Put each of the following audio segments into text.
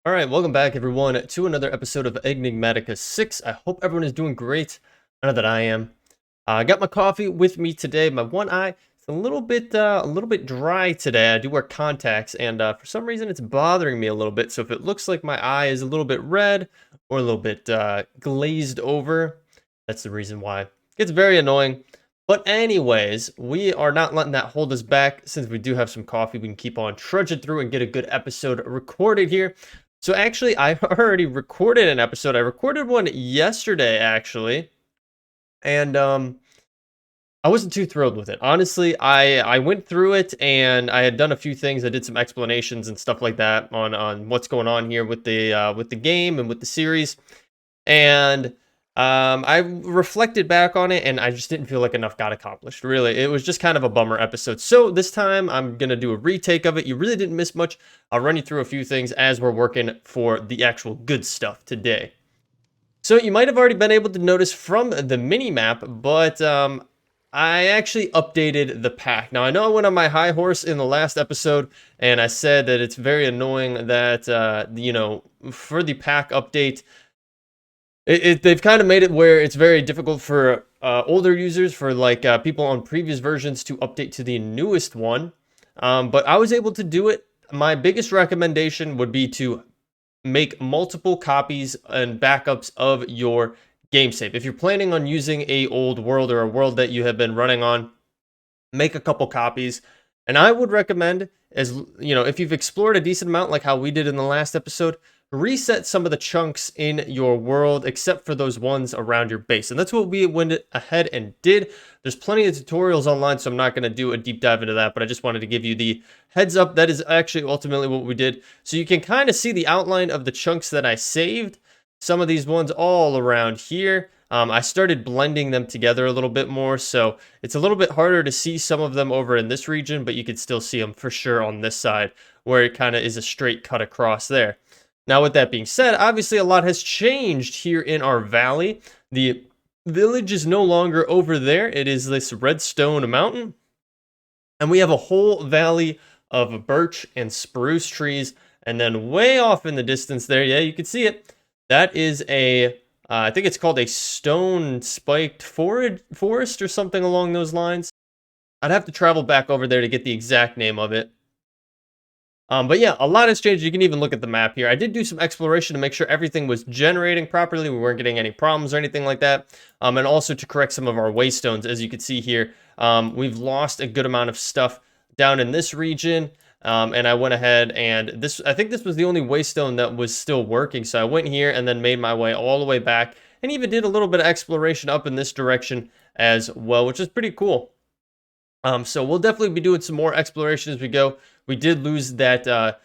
All right, welcome back everyone to another episode of Enigmatica 6. I hope everyone is doing great. I know that I am. I got my coffee with me today. My one eye is a little bit dry today. I do wear contacts, and for some reason it's bothering me a little bit. So if it looks like my eye is a little bit red or a little bit glazed over, that's the reason why. It's very annoying. But anyways, we are not letting that hold us back. Since we do have some coffee, we can keep on trudging through and get a good episode recorded here. So actually, I already recorded an episode. I recorded one yesterday, actually, and I wasn't too thrilled with it. Honestly, I went through it and I had done a few things. I did some explanations and stuff like that on what's going on here with the game and with the series, and I reflected back on it, and I just didn't feel like enough got accomplished. Really, it was just kind of a bummer episode. So this time, I'm gonna do a retake of it. You really didn't miss much. I'll run you through a few things as we're working for the actual good stuff today. So you might have already been able to notice from the mini map, but I actually updated the pack. Now I know I went on my high horse in the last episode, and I said that it's very annoying that for the pack update. They've kind of made it where it's very difficult for older users, for like people on previous versions, to update to the newest one. But I was able to do it. My biggest recommendation would be to make multiple copies and backups of your game save. If you're planning on using a old world or a world that you have been running on, make a couple copies. And I would recommend, as you know, if you've explored a decent amount like how we did in the last episode, reset some of the chunks in your world except for those ones around your base. And that's what we went ahead and did. There's plenty of tutorials online, so I'm not going to do a deep dive into that, but I just wanted to give you the heads up. That is actually ultimately what we did. So you can kind of see the outline of the chunks that I saved. Some of these ones all around here. I started blending them together a little bit more, so it's a little bit harder to see some of them over in this region, but you can still see them for sure on this side, where it kind of is a straight cut across there. Now, with that being said, obviously a lot has changed here in our valley. The village is no longer over there. It is this redstone mountain. And we have a whole valley of birch and spruce trees. And then way off in the distance there, yeah, you can see it. That is I think it's called a stone spiked forest or something along those lines. I'd have to travel back over there to get the exact name of it. But yeah, a lot has changed. You can even look at the map here. I did do some exploration to make sure everything was generating properly. We weren't getting any problems or anything like that. And also to correct some of our waystones. As you can see here, we've lost a good amount of stuff down in this region. And I went ahead and I think this was the only waystone that was still working. So I went here and then made my way all the way back and even did a little bit of exploration up in this direction as well, which is pretty cool. So we'll definitely be doing some more exploration as we go. We did lose that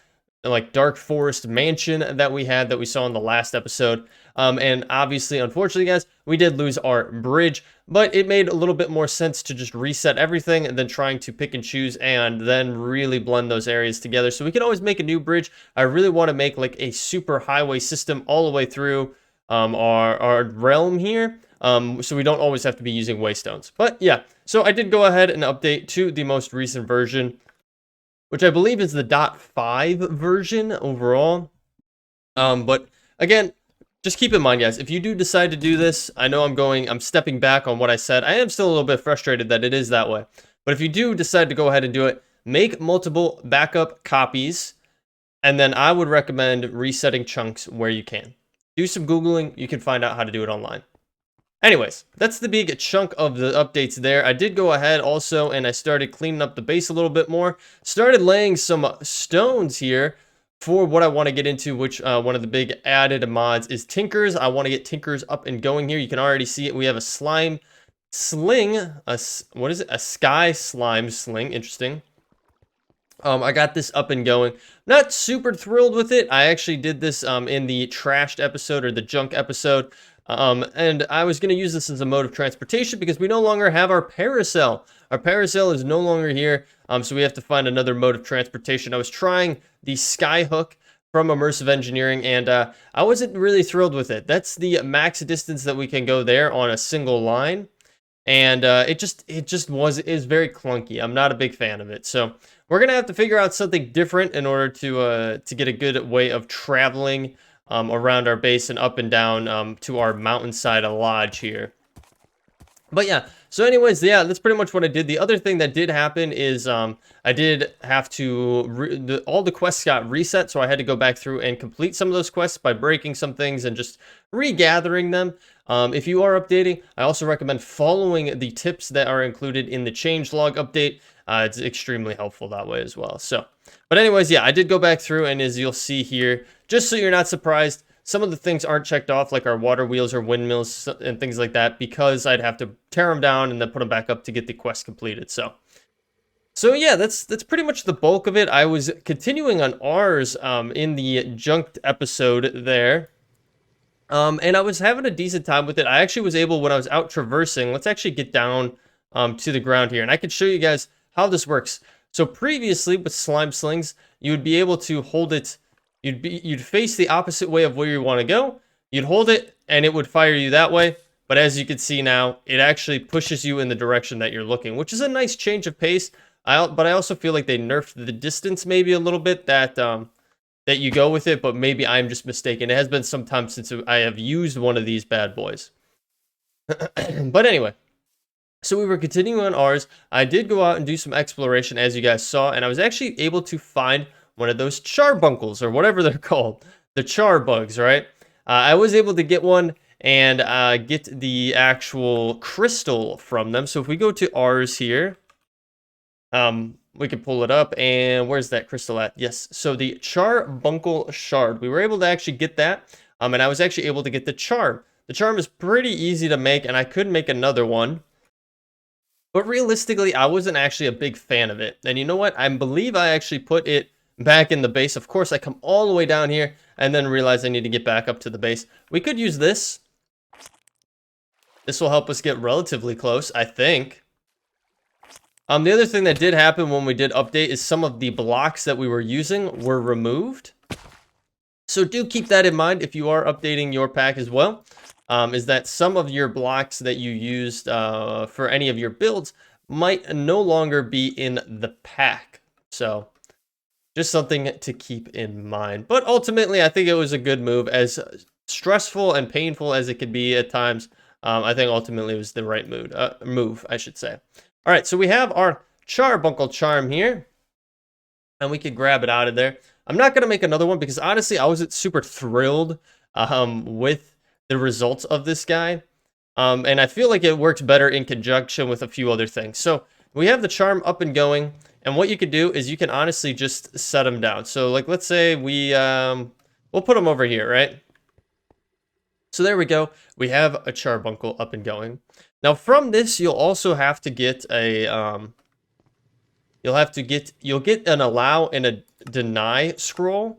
like dark forest mansion that we saw in the last episode. And obviously, unfortunately, guys, we did lose our bridge, but it made a little bit more sense to just reset everything and then trying to pick and choose and then really blend those areas together. So we can always make a new bridge. I really want to make like a super highway system all the way through our realm here. So we don't always have to be using waystones. But yeah, so I did go ahead and update to the most recent version, which I believe is the .5 version overall. But again, just keep in mind, guys, if you do decide to do this, I know I'm stepping back on what I said. I am still a little bit frustrated that it is that way. But if you do decide to go ahead and do it, make multiple backup copies. And then I would recommend resetting chunks where you can. Do some Googling. You can find out how to do it online. Anyways, that's the big chunk of the updates there. I did go ahead also and I started cleaning up the base a little bit more. Started laying some stones here for what I want to get into, which one of the big added mods is Tinkers. I want to get Tinkers up and going here. You can already see it. We have a slime sling. What is it? A sky slime sling. Interesting. I got this up and going. Not super thrilled with it. I actually did this in the trashed episode or the junk episode. And I was going to use this as a mode of transportation because we no longer have our parasail. Our parasail is no longer here, so we have to find another mode of transportation. I was trying the skyhook from Immersive Engineering, and I wasn't really thrilled with it. That's the max distance that we can go there on a single line, and it is very clunky. I'm not a big fan of it. So we're gonna have to figure out something different in order to get a good way of traveling around our base and up and down to our mountainside lodge here. But yeah, so anyways, yeah, that's pretty much what I did. The other thing that did happen is I did have to, all the quests got reset, so I had to go back through and complete some of those quests by breaking some things and just regathering them. If you are updating, I also recommend following the tips that are included in the changelog update. It's extremely helpful that way as well. So, but anyways, yeah, I did go back through, and as you'll see here, just so you're not surprised, some of the things aren't checked off, like our water wheels or windmills and things like that, because I'd have to tear them down and then put them back up to get the quest completed. So yeah, that's pretty much the bulk of it. I was continuing on ours in the junked episode there. And I was having a decent time with it. I actually was able, when I was out traversing, let's actually get down to the ground here, and I can show you guys how this works. So previously with slime slings, you would be able to hold it. You'd face the opposite way of where you want to go. You'd hold it, and it would fire you that way. But as you can see now, it actually pushes you in the direction that you're looking, which is a nice change of pace. But I also feel like they nerfed the distance maybe a little bit that you go with it. But maybe I'm just mistaken. It has been some time since I have used one of these bad boys. But anyway. So we were continuing on ours. I did go out and do some exploration, as you guys saw, and I was actually able to find one of those charbuncles, or whatever they're called, the char bugs, right? I was able to get one and get the actual crystal from them. So if we go to ours here, we can pull it up, and where's that crystal at? Yes, so the charbuncle shard, we were able to actually get that, and I was actually able to get the charm. The charm is pretty easy to make, and I could make another one. But realistically, I wasn't actually a big fan of it. And you know what? I believe I actually put it back in the base. Of course, I come all the way down here and then realize I need to get back up to the base. We could use this. This will help us get relatively close, I think. The other thing that did happen when we did update is some of the blocks that we were using were removed. So do keep that in mind if you are updating your pack as well. Is that some of your blocks that you used for any of your builds might no longer be in the pack. So just something to keep in mind. But ultimately, I think it was a good move. As stressful and painful as it could be at times, I think ultimately it was the right move, I should say. All right, so we have our charbuncle charm here, and we could grab it out of there. I'm not going to make another one because honestly, I wasn't super thrilled with the results of this guy. And I feel like it works better in conjunction with a few other things. So we have the charm up and going. And what you could do is you can honestly just set them down. So like, let's say we'll put them over here, right? So there we go. We have a charbuncle up and going. Now from this, you'll also have to get a, you'll get an allow and a deny scroll.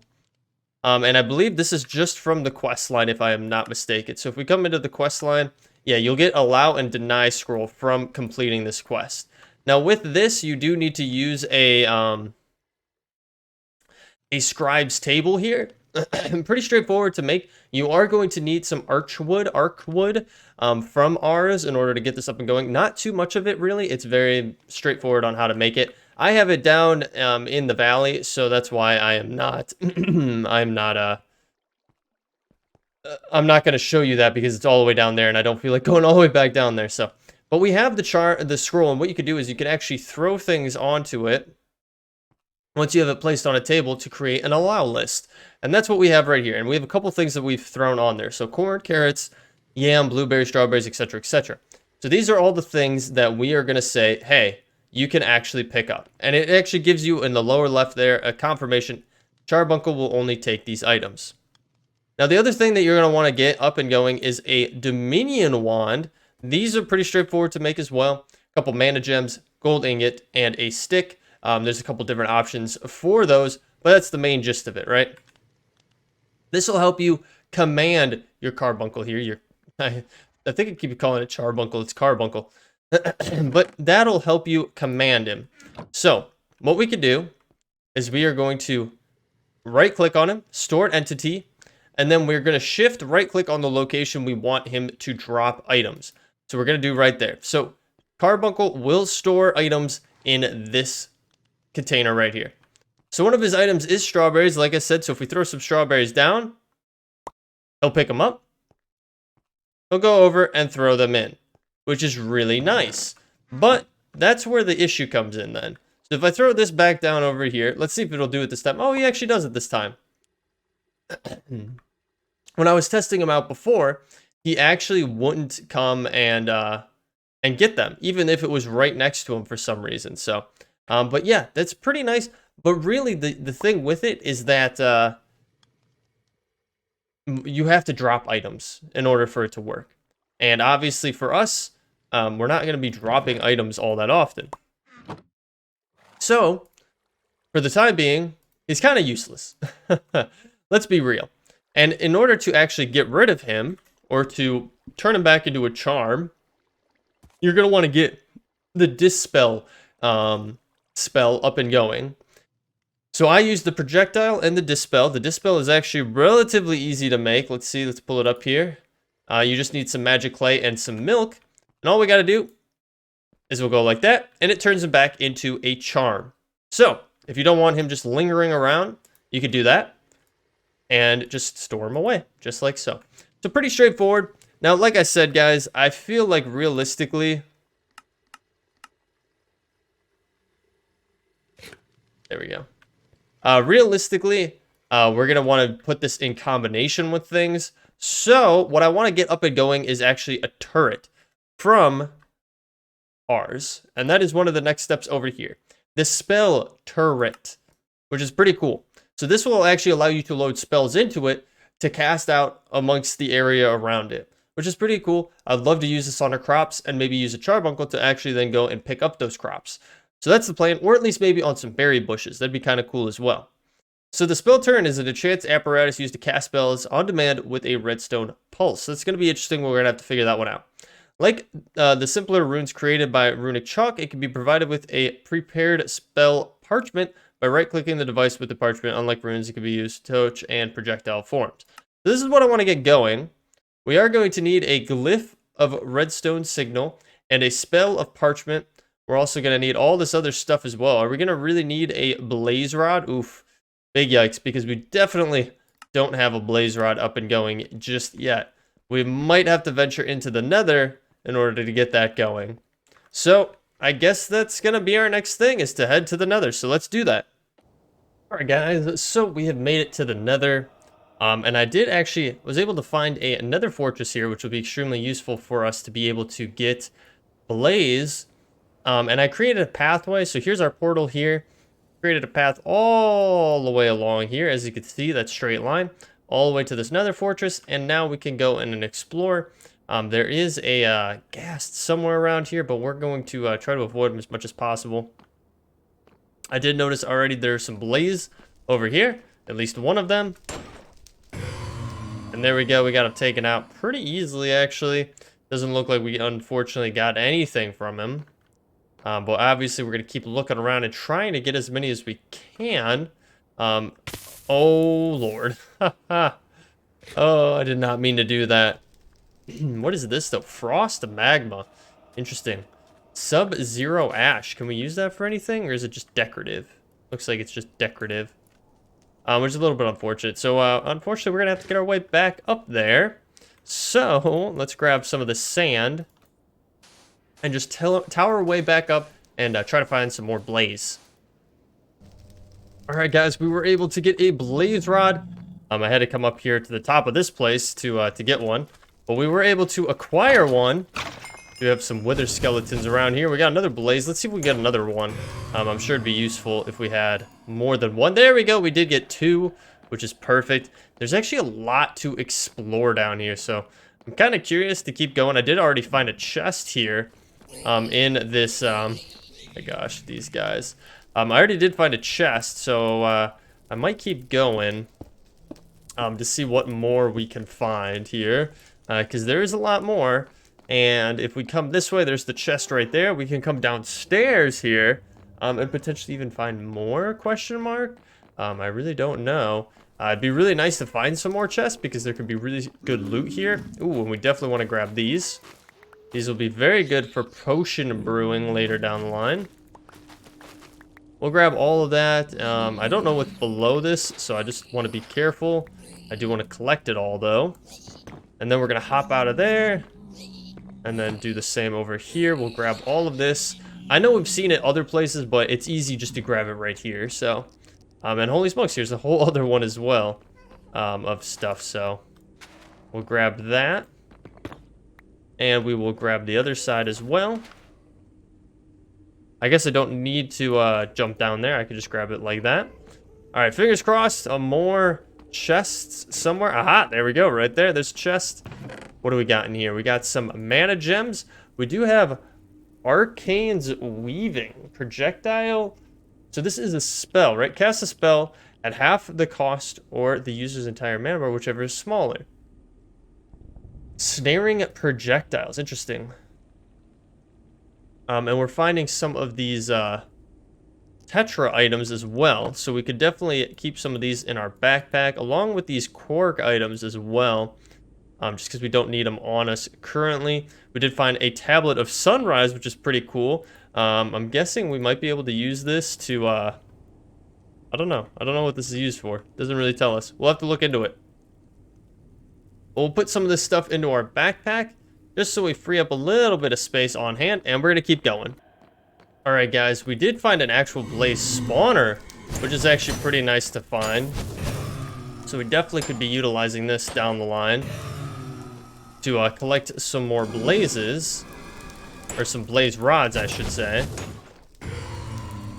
And I believe this is just from the quest line, if I am not mistaken. So if we come into the quest line, yeah, you'll get allow and deny scroll from completing this quest. Now with this, you do need to use a scribe's table here. Pretty straightforward to make. You are going to need some arc wood from ours in order to get this up and going. Not too much of it really. It's very straightforward on how to make it. I have it down in the valley, so that's why I am not. I'm not going to show you that because it's all the way down there, and I don't feel like going all the way back down there. So, but we have the scroll, and what you could do is you can actually throw things onto it once you have it placed on a table to create an allow list. And that's what we have right here. And we have a couple things that we've thrown on there. So corn, carrots, yam, blueberries, strawberries, etc., etc. So these are all the things that we are going to say, hey, you can actually pick up. And it actually gives you in the lower left there a confirmation. Charbuncle will only take these items. Now the other thing that you're going to want to get up and going is a Dominion wand. These are pretty straightforward to make as well. A couple mana gems, gold ingot, and a stick. There's a couple different options for those, but that's the main gist of it, right? This will help you command your carbuncle here. I think I keep calling it charbuncle. It's carbuncle. But that'll help you command him. So what we could do is we are going to right click on him, store an entity, and then we're going to shift right click on the location we want him to drop items. So we're going to do right there. So carbuncle will store items in this container right here. So one of his items is strawberries, like I said. So if we throw some strawberries down, he'll pick them up. He'll go over and throw them in, which is really nice. But that's where the issue comes in then. So if I throw this back down over here, let's see if it'll do it this time. Oh, he actually does it this time. When I was testing him out before, he actually wouldn't come and get them, even if it was right next to him for some reason. So, but yeah, that's pretty nice. But really, the thing with it is that you have to drop items in order for it to work. And obviously for us, we're not going to be dropping items all that often. So, for the time being, he's kind of useless. Let's be real. And in order to actually get rid of him, or to turn him back into a charm, you're going to want to get the Dispel spell up and going. So I use the projectile and the Dispel. The Dispel is actually relatively easy to make. Let's see, let's pull it up here. You just need some magic clay and some milk. And all we got to do is we'll go like that, and it turns him back into a charm. So, if you don't want him just lingering around, you could do that, and just store him away, just like so. So pretty straightforward. Now, like I said, guys, I feel like realistically, there we go. Realistically, we're going to want to put this in combination with things. So, what I want to get up and going is actually a turret from ours, and that is one of the next steps over here. The spell turret, which is pretty cool. So this will actually allow you to load spells into it to cast out amongst the area around it, which is pretty cool. I'd love to use this on our crops and maybe use a charbuncle to actually then go and pick up those crops. So that's the plan, or at least maybe on some berry bushes. That'd be kind of cool as well. So the spell turret is an enchant apparatus used to cast spells on demand with a redstone pulse. So it's going to be interesting. We're going to have to figure that one out. Like the simpler runes created by runic chalk, it can be provided with a prepared spell parchment by right-clicking the device with the parchment. Unlike runes, it can be used touch and projectile forms. So this is what I want to get going. We are going to need a glyph of redstone signal and a spell of parchment. We're also going to need all this other stuff as well. Are we going to really need a blaze rod? Oof, big yikes, because we definitely don't have a blaze rod up and going just yet. We might have to venture into the Nether in order to get that going. So I guess that's going to be our next thing, is to head to the Nether. So let's do that. All right, guys. So we have made it to the Nether. And I was able to find a Nether fortress here, which will be extremely useful for us to be able to get blaze. And I created a pathway. So here's our portal here. Created a path all the way along here. As you can see, that straight line all the way to this Nether fortress. And now we can go in and explore. There is a ghast somewhere around here, but we're going to try to avoid them as much as possible. I did notice already there's some blaze over here, at least one of them. And there we go, we got him taken out pretty easily, actually. Doesn't look like we unfortunately got anything from him. But obviously we're going to keep looking around and trying to get as many as we can. Oh, Lord. Oh, I did not mean to do that. What is this though? Frost magma. Interesting. Sub-zero ash. Can we use that for anything, or is it just decorative? Looks like it's just decorative. Which is a little bit unfortunate. So, unfortunately, we're gonna have to get our way back up there. So, let's grab some of the sand and just tower our way back up and try to find some more blaze. All right, guys, we were able to get a blaze rod. I had to come up here to the top of this place to get one. But we were able to acquire one. We have some wither skeletons around here. We got another blaze. Let's see if we can get another one. I'm sure it'd be useful if we had more than one. There we go. We did get two, which is perfect. There's actually a lot to explore down here, so I'm kind of curious to keep going. I did already find a chest here in this... my gosh, these guys. I already did find a chest, so I might keep going to see what more we can find here. Because there is a lot more, and if we come this way, there's the chest right there. We can come downstairs here and potentially even find more, question mark. I really don't know. It'd be really nice to find some more chests because there could be really good loot here. Ooh, and we definitely want to grab these. These will be very good for potion brewing later down the line. we'll grab all of that. I don't know what's below this, so I just want to be careful. I do want to collect it all, though. And then we're going to hop out of there. And then do the same over here. We'll grab all of this. I know we've seen it other places, but it's easy just to grab it right here. So, and holy smokes, here's a whole other one as well of stuff. So, we'll grab that. And we will grab the other side as well. I guess I don't need to jump down there. I could just grab it like that. All right, fingers crossed. More chests somewhere. Aha, there we go. Right there. There's a chest. What do we got in here? We got some mana gems. We do have Arcane's Weaving. Projectile. So this is a spell, right? Cast a spell at half the cost or the user's entire mana bar, whichever is smaller. Snaring projectiles. Interesting. And we're finding some of these Tetra items as well. So we could definitely keep some of these in our backpack, along with these Quark items as well. Just because we don't need them on us currently. We did find a Tablet of Sunrise, which is pretty cool. I'm guessing we might be able to use this to, I don't know. I don't know what this is used for. Doesn't really tell us. We'll have to look into it. We'll put some of this stuff into our backpack, just so we free up a little bit of space on hand, and we're going to keep going. Alright guys, we did find an actual blaze spawner, which is actually pretty nice to find. So we definitely could be utilizing this down the line to collect some more blazes, or some blaze rods, I should say.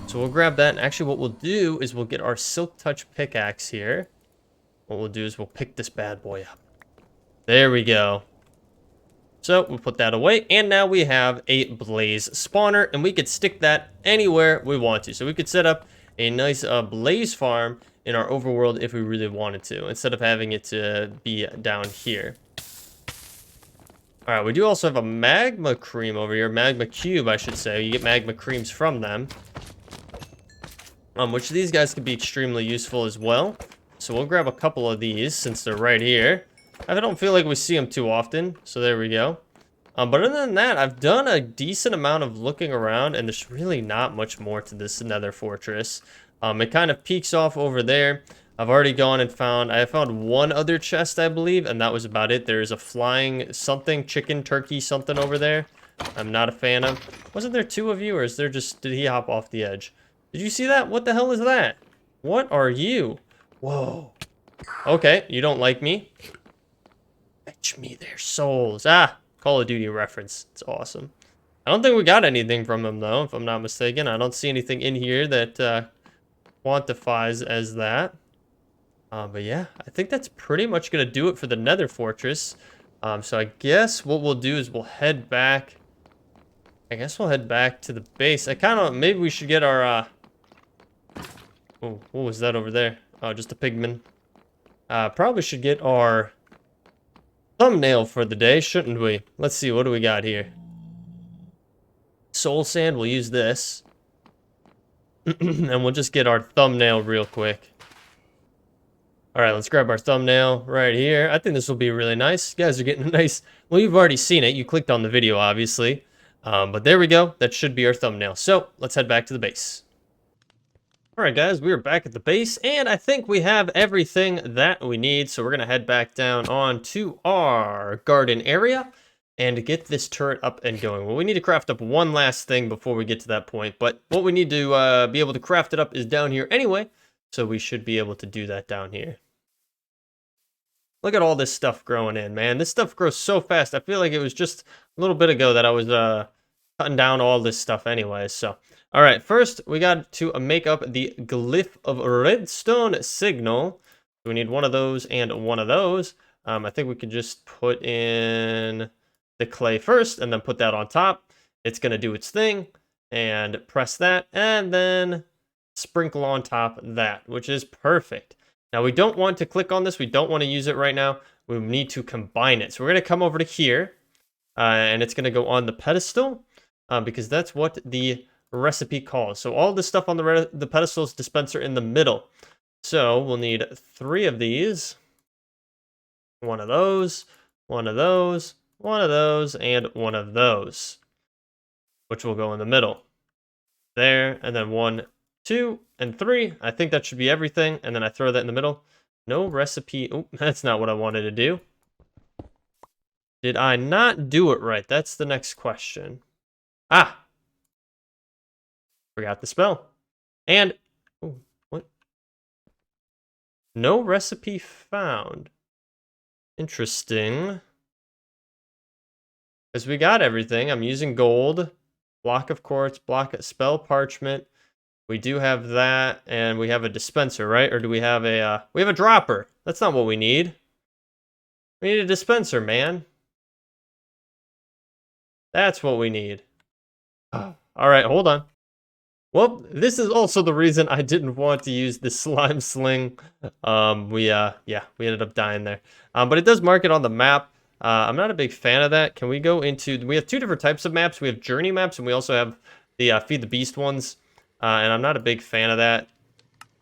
So we'll grab that, and actually what we'll do is we'll get our Silk Touch pickaxe here. What we'll do is we'll pick this bad boy up. There we go. So we'll put that away, and now we have a blaze spawner, and we could stick that anywhere we want to. So we could set up a nice blaze farm in our overworld if we really wanted to, instead of having it to be down here. All right, we do also have a magma cream over here, magma cube, I should say. You get magma creams from them, which these guys could be extremely useful as well. So we'll grab a couple of these since they're right here. I don't feel like we see them too often, so there we go. But other than that, I've done a decent amount of looking around, and there's really not much more to this Nether fortress. It kind of peaks off over there. I've already gone and I found one other chest, I believe, and that was about it. There's a flying something, chicken, turkey, something over there. I'm not a fan of. Wasn't there two of you, or is there just, did he hop off the edge? Did you see that? What the hell is that? What are you? Whoa. Okay, you don't like me. Fetch me their souls. Ah, Call of Duty reference. It's awesome. I don't think we got anything from them, though, if I'm not mistaken. I don't see anything in here that quantifies as that. But yeah, I think that's pretty much going to do it for the Nether Fortress. So I guess what we'll do is we'll head back. I guess we'll head back to the base. Maybe we should get our, oh, what was that over there? Oh, just a pigman. Probably should get our thumbnail for the day, shouldn't we? Let's see, what do we got here? Soul sand, we'll use this. And we'll just get our thumbnail real quick. Alright, let's grab our thumbnail right here. I think this will be really nice. You guys are getting a nice... Well, you've already seen it. You clicked on the video, obviously. But there we go. That should be our thumbnail. So, let's head back to the base. Alright, guys. We are back at the base. And I think we have everything that we need. So, we're going to head back down onto our garden area and get this turret up and going. Well, we need to craft up one last thing before we get to that point. But what we need to be able to craft it up is down here anyway. So, we should be able to do that down here. Look at all this stuff growing in, man. This stuff grows so fast. I feel like it was just a little bit ago that I was cutting down all this stuff anyways. So, all right, first we got to make up the glyph of redstone signal. We need one of those and one of those. I think we could just put in the clay first and then put that on top. It's going to do its thing and press that and then sprinkle on top that, which is perfect. Now, we don't want to click on this. We don't want to use it right now. We need to combine it. So we're going to come over to here, and it's going to go on the pedestal because that's what the recipe calls. So all the stuff on the pedestal is dispenser in the middle. So we'll need 3 of these, one of those, one of those, one of those, and one of those, which will go in the middle. There, and then 1, 2, and 3. I think that should be everything. And then I throw that in the middle. No recipe. Oh, that's not what I wanted to do. Did I not do it right? That's the next question. Ah! Forgot the spell. And, oh, what? No recipe found. Interesting. Because we got everything. I'm using gold. Block of quartz, block of spell parchment. We do have that, and we have a dispenser, right? Or do we have a dropper? That's not what we need. We need a dispenser, man. That's what we need. All right, hold on. Well, this is also the reason I didn't want to use the slime sling. We ended up dying there. But it does mark it on the map. I'm not a big fan of that. Can we go into, we have two different types of maps. We have journey maps, and we also have the Feed the Beast ones. And I'm not a big fan of that.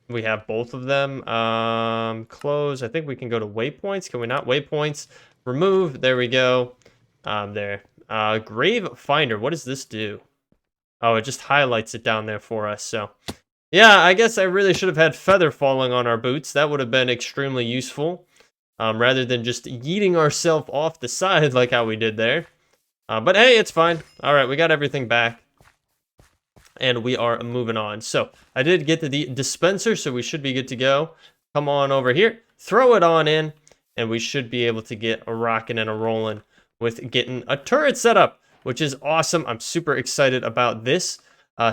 We have both of them. Close. I think we can go to waypoints. Can we not? Waypoints. Remove. There we go. There. Grave Finder. What does this do? Oh, it just highlights it down there for us. So, yeah, I guess I really should have had feather falling on our boots. That would have been extremely useful. Rather than just yeeting ourselves off the side like how we did there. But hey, it's fine. All right, we got everything back. And we are moving on. So I did get the dispenser, so we should be good to go. Come on over here, throw it on in, and we should be able to get a rocking and a rolling with getting a turret set up, which is awesome. I'm super excited about this.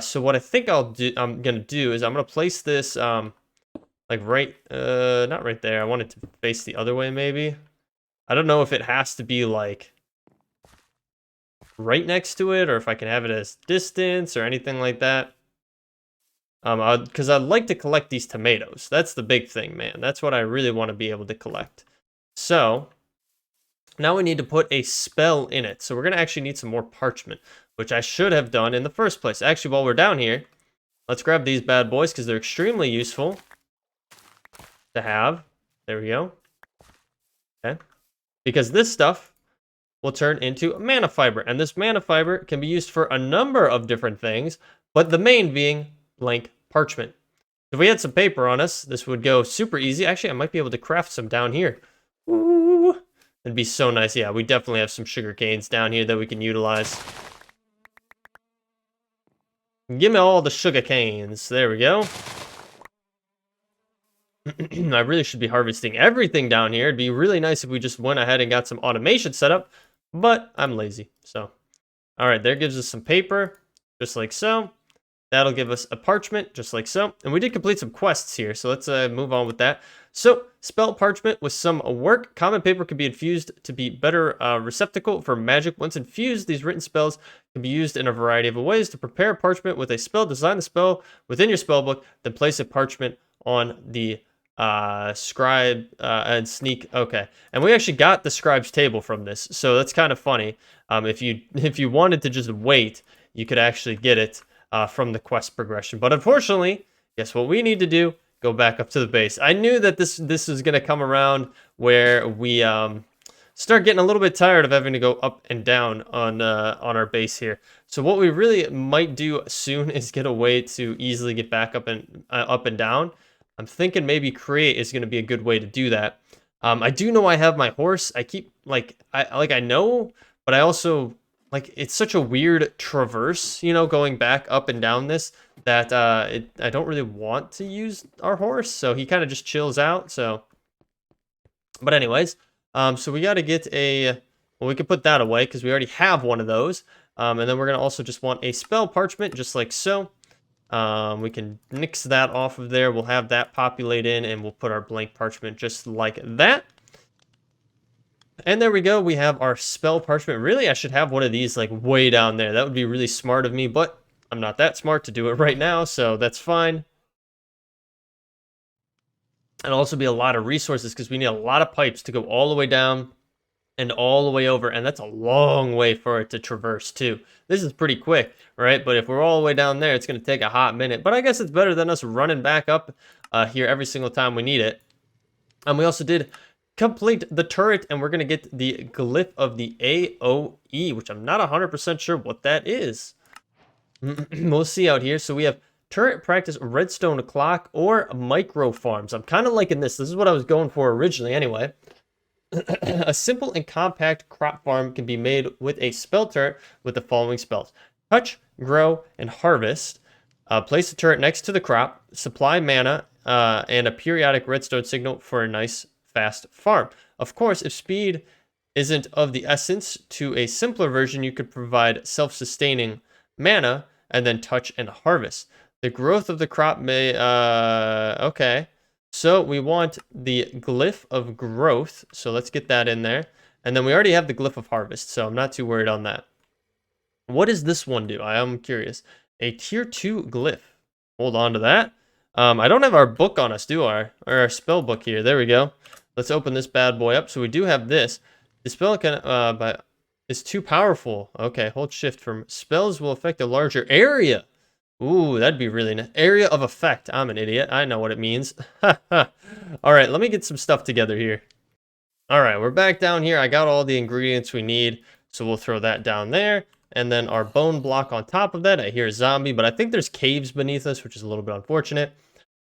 So what I think I'm gonna do is I'm gonna place this like right, not right there. I want it to face the other way, maybe. I don't know if it has to be like right next to it, or if I can have it as distance or anything like that. Because I'd like to collect these tomatoes. That's the big thing, man. That's what I really want to be able to collect. So now we need to put a spell in it. So we're going to actually need some more parchment, which I should have done in the first place. Actually, while we're down here, let's grab these bad boys because they're extremely useful to have. There we go. Okay. Because this stuff will turn into mana fiber, and this mana fiber can be used for a number of different things, but the main being blank parchment. If we had some paper on us, this would go super easy. Actually, I might be able to craft some down here. Ooh, it'd be so nice. Yeah, we definitely have some sugar canes down here that we can utilize. Give me all the sugar canes. There we go. I really should be harvesting everything down here. It'd be really nice if we just went ahead and got some automation set up, but I'm lazy. So, all right, there gives us some paper, just like so. That'll give us a parchment, just like so. And we did complete some quests here, so let's move on with that. So, spell parchment with some work. Common paper can be infused to be better receptacle for magic. Once infused, these written spells can be used in a variety of ways. To prepare parchment with a spell, design the spell within your spellbook, then place a parchment on the scribe and sneak. Okay, and we actually got the scribe's table from this, so that's kind of funny. If you wanted to just wait, you could actually get it from the quest progression, but unfortunately, guess what we need to do? Go back up to the base. I knew that this is gonna come around where we start getting a little bit tired of having to go up and down on our base here. So what we really might do soon is get a way to easily get back up and down. I'm thinking maybe create is going to be a good way to do that. I do know I have my horse. I keep I know, but I also it's such a weird traverse, you know, going back up and down this that I don't really want to use our horse. So he kind of just chills out. So, but anyways, so we got to get well, we can put that away because we already have one of those. And then we're going to also just want a spell parchment, just like so. We can nix that off of there. We'll have that populate in, and we'll put our blank parchment just like that. And there we go. We have our spell parchment. Really, I should have one of these like way down there. That would be really smart of me, but I'm not that smart to do it right now, so that's fine. It'll also be a lot of resources because we need a lot of pipes to go all the way down and all the way over, and that's a long way for it to traverse too. This is pretty quick, right? But if we're all the way down there, it's going to take a hot minute. But I guess it's better than us running back up here every single time we need it. And we also did complete the turret, and we're going to get the glyph of the AOE, which I'm not 100% sure what that is. We'll see out here. So we have turret practice redstone clock or micro farms. I'm kind of liking this. This is what I was going for originally anyway. A simple and compact crop farm can be made with a spell turret with the following spells: touch, grow, and harvest. Place the turret next to the crop, supply mana, and a periodic redstone signal for a nice fast farm. Of course, if speed isn't of the essence, to a simpler version, you could provide self-sustaining mana and then touch and harvest. The growth of the crop may, okay. So we want the glyph of growth. So let's get that in there. And then we already have the glyph of harvest, so I'm not too worried on that. What does this one do? I am curious. A tier 2 glyph. Hold on to that. I don't have our book on us, do I? Or our spell book here. There we go. Let's open this bad boy up. So we do have this. The spell can, but it's too powerful. Okay, hold shift from spells will affect a larger area. Ooh, that'd be really nice. Area of effect. I'm an idiot. I know what it means. All right, let me get some stuff together here. All right, we're back down here. I got all the ingredients we need, so we'll throw that down there. And then our bone block on top of that. I hear a zombie, but I think there's caves beneath us, which is a little bit unfortunate.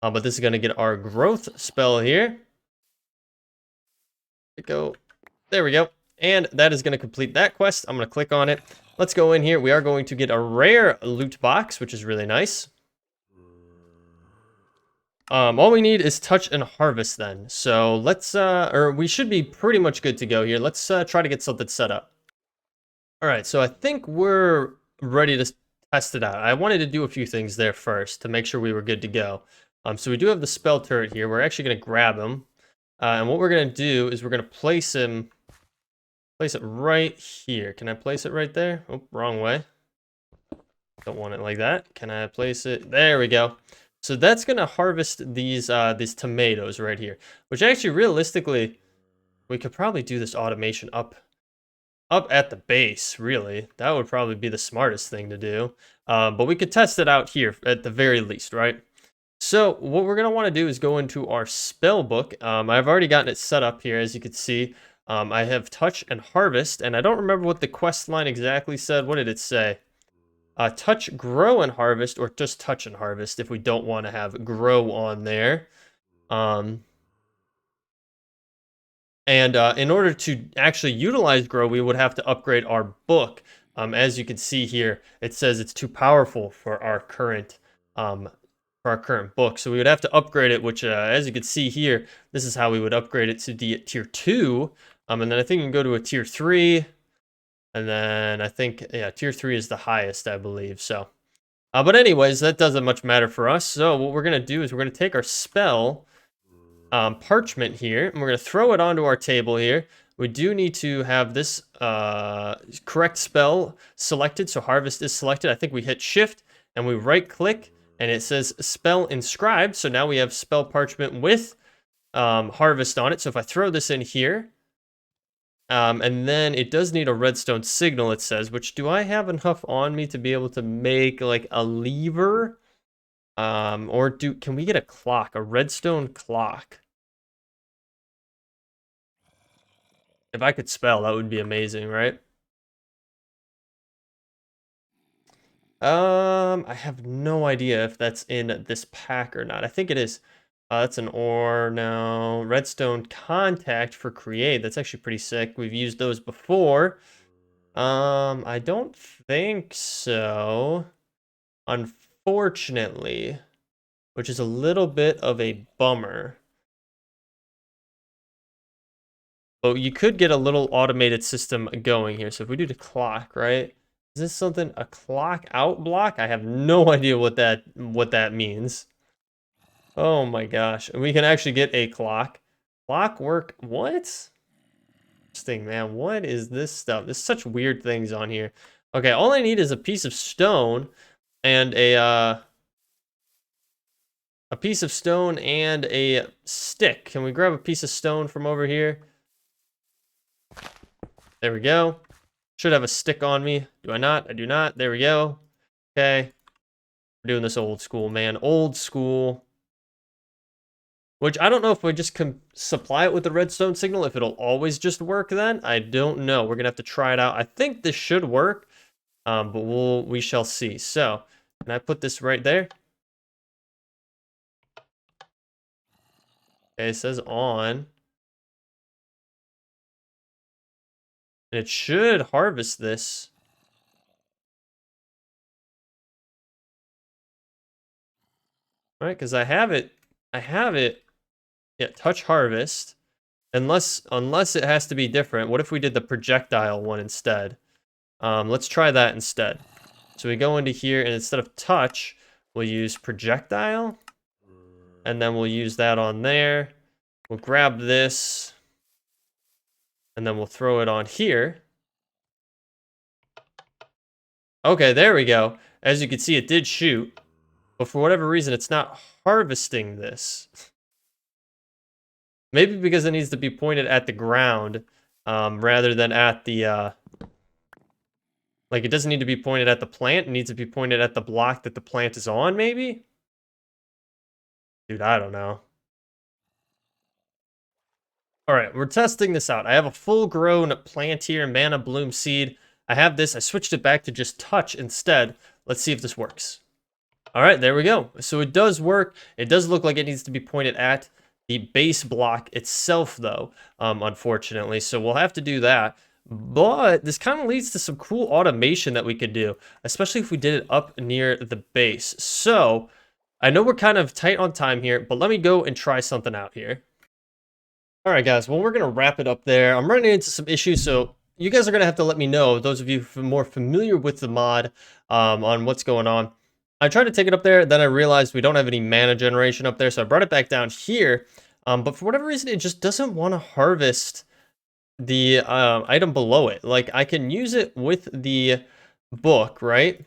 But this is going to get our growth spell here. Go. There we go. And that is going to complete that quest. I'm going to click on it. Let's go in here. We are going to get a rare loot box, which is really nice. All we need is touch and harvest then. So let's, or we should be pretty much good to go here. Let's try to get something set up. All right, so I think we're ready to test it out. I wanted to do a few things there first to make sure we were good to go. So we do have the spell turret here. We're actually going to grab him. And what we're going to do is we're going to place it right here. Can I place it right there? Oh, wrong way. Don't want it like that. Can I place it? There we go. So that's going to harvest these tomatoes right here, which actually realistically, we could probably do this automation up at the base, really. That would probably be the smartest thing to do. But we could test it out here at the very least, right? So what we're going to want to do is go into our spell book. I've already gotten it set up here, as you can see. I have touch and harvest, and I don't remember what the quest line exactly said. What did it say? Touch, grow, and harvest, or just touch and harvest if we don't want to have grow on there. And in order to actually utilize grow, we would have to upgrade our book. As you can see here, it says it's too powerful for our current book. So we would have to upgrade it, which as you can see here, this is how we would upgrade it to the tier 2. And then I think you can go to a tier 3. And then I think, yeah, tier 3 is the highest, I believe. So, but anyways, that doesn't much matter for us. So what we're going to do is we're going to take our spell parchment here, and we're going to throw it onto our table here. We do need to have this correct spell selected. So harvest is selected. I think we hit shift and we right click and it says spell inscribed. So now we have spell parchment with harvest on it. So if I throw this in here, and then it does need a redstone signal, it says, which do I have enough on me to be able to make like a lever? Or can we get a clock, a redstone clock? If I could spell, that would be amazing, right? I have no idea if that's in this pack or not. I think it is. That's an ore now. Redstone contact for create. That's actually pretty sick. We've used those before. I don't think so. Unfortunately, which is a little bit of a bummer. But you could get a little automated system going here. So if we do the clock, right? Is this something, a clock out block? I have no idea what that means. Oh my gosh. We can actually get a clock. Clockwork, what? Interesting, man. What is this stuff? There's such weird things on here. Okay, all I need is a piece of stone and a piece of stone and a stick. Can we grab a piece of stone from over here? There we go. Should have a stick on me. Do I not? I do not. There we go. Okay. We're doing this old school, man. Old school. Which I don't know if we just can supply it with the redstone signal, if it'll always just work then. I don't know. We're going to have to try it out. I think this should work, but we shall see. So, can I put this right there? Okay, it says on. And it should harvest this. All right, because I have it. Yeah, touch harvest. Unless it has to be different. What if we did the projectile one instead? Let's try that instead. So we go into here, and instead of touch, we'll use projectile. And then we'll use that on there. We'll grab this. And then we'll throw it on here. Okay, there we go. As you can see, it did shoot. But for whatever reason, it's not harvesting this. Maybe because it needs to be pointed at the ground rather than at the... Like, it doesn't need to be pointed at the plant. It needs to be pointed at the block that the plant is on, maybe? Dude, I don't know. All right, we're testing this out. I have a full-grown plant here, Mana Bloom Seed. I have this. I switched it back to just touch instead. Let's see if this works. All right, there we go. So it does work. It does look like it needs to be pointed at the base block itself, though, unfortunately. So we'll have to do that. But this kind of leads to some cool automation that we could do, especially if we did it up near the base. So I know we're kind of tight on time here, but let me go and try something out here. All right, guys. Well, we're going to wrap it up there. I'm running into some issues, so you guys are going to have to let me know, those of you more familiar with the mod, on what's going on. I tried to take it up there, then I realized we don't have any mana generation up there, so I brought it back down here. But for whatever reason, it just doesn't want to harvest the item below it. Like, I can use it with the book, right?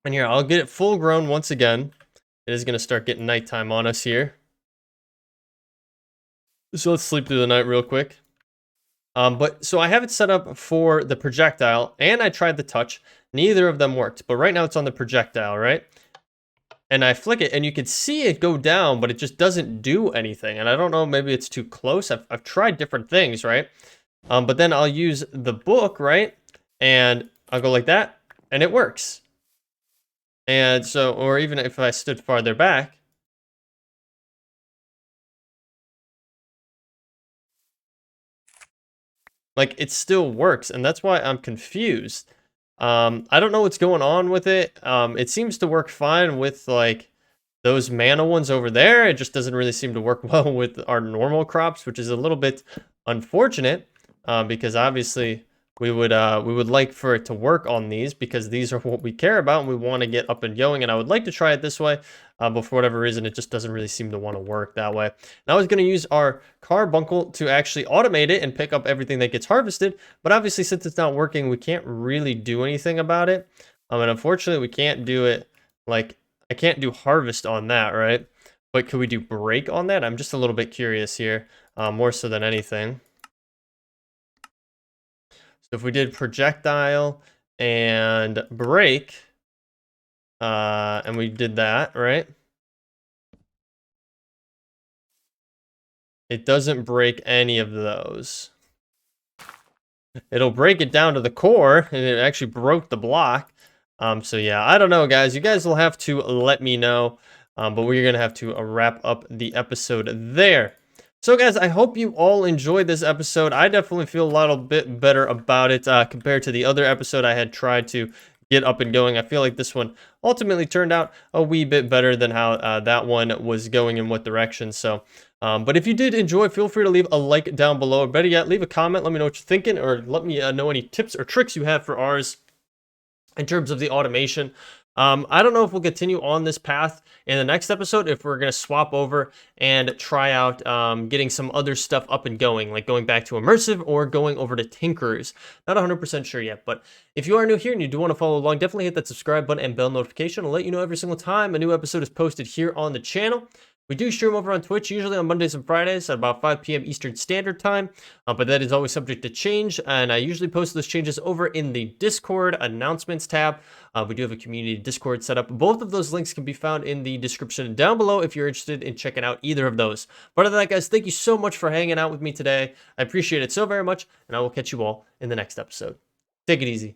And here, I'll get it full grown once again. It is going to start getting nighttime on us here. So let's sleep through the night real quick. But so I have it set up for the projectile, and I tried the touch. Neither of them worked, but right now it's on the projectile, right? And I flick it, and you can see it go down, but it just doesn't do anything. And I don't know, maybe it's too close. I've tried different things, right? But then I'll use the book, right? And I'll go like that, and it works. And so, or even if I stood farther back, like, it still works, and that's why I'm confused. I don't know what's going on with it. It seems to work fine with, like, those mana ones over there. It just doesn't really seem to work well with our normal crops, which is a little bit unfortunate, because obviously we would like for it to work on these, because these are what we care about and we want to get up and going. And I would like to try it this way, but for whatever reason, it just doesn't really seem to want to work that way. And I was going to use our carbuncle to actually automate it and pick up everything that gets harvested, but obviously since it's not working, we can't really do anything about it. And unfortunately, we can't do it, like, I can't do harvest on that, right? But could we do break on that? I'm just a little bit curious here, more so than anything. So if we did projectile and break, and we did that, right? It doesn't break any of those. It'll break it down to the core, and it actually broke the block. So yeah, I don't know, guys. You guys will have to let me know. But we're going to have to wrap up the episode there. So guys, I hope you all enjoyed this episode. I definitely feel a little bit better about it compared to the other episode I had tried to get up and going. I feel like this one ultimately turned out a wee bit better than how that one was going in what direction. So, but if you did enjoy, feel free to leave a like down below. Or better yet, leave a comment. Let me know what you're thinking, or let me know any tips or tricks you have for ours in terms of the automation. I don't know if we'll continue on this path in the next episode, if we're going to swap over and try out getting some other stuff up and going, like going back to Immersive or going over to Tinkerers. Not 100% sure yet, but if you are new here and you do want to follow along, definitely hit that subscribe button and bell notification. I'll let you know every single time a new episode is posted here on the channel. We do stream over on Twitch, usually on Mondays and Fridays at about 5 p.m. Eastern Standard Time, but that is always subject to change, and I usually post those changes over in the Discord announcements tab. We do have a community Discord set up. Both of those links can be found in the description down below if you're interested in checking out either of those. But other than that, guys, thank you so much for hanging out with me today. I appreciate it so very much, and I will catch you all in the next episode. Take it easy.